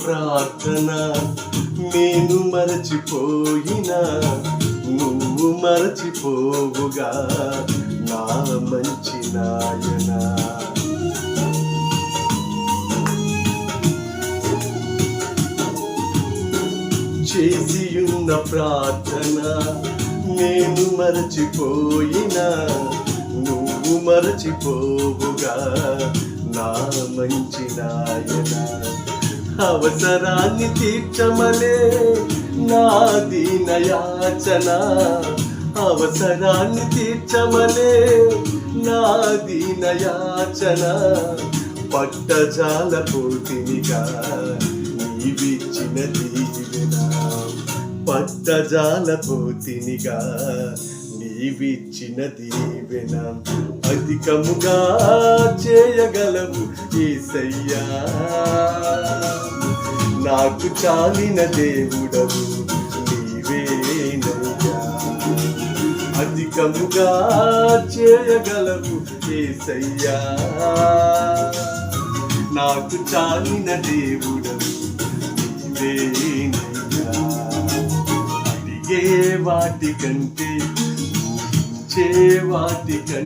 ప్రార్థన నేను మరచిపోయినా నువ్వు మరచిపోవుగా నా మంచి నాయనా. చేసియున్న ప్రార్థన నేను మరచిపోయినా నువ్వు మరచిపోవుగా నా మంచి నాయనా. అవసరాన్ని తీర్చమలే నా దీనయాచన, అవసరాన్ని తీర్చమలే నా దీనయాచన. పట్టజాల పోతినిగా నీవిచ్చిన దీవెన, పట్టజాల పోతినిగా నీవిచ్చిన దీవెన. అధికముగా చేయగలవు యేసయ్యా, నాకు చాలిన దేవుడవు నీవేనయ్యా. అధికముగా చేయగలవు యేసయ్యా, నాకు చాలిన దేవుడవు నీవేనయ్యా. అడిగే వాటికంటే వాటికంటే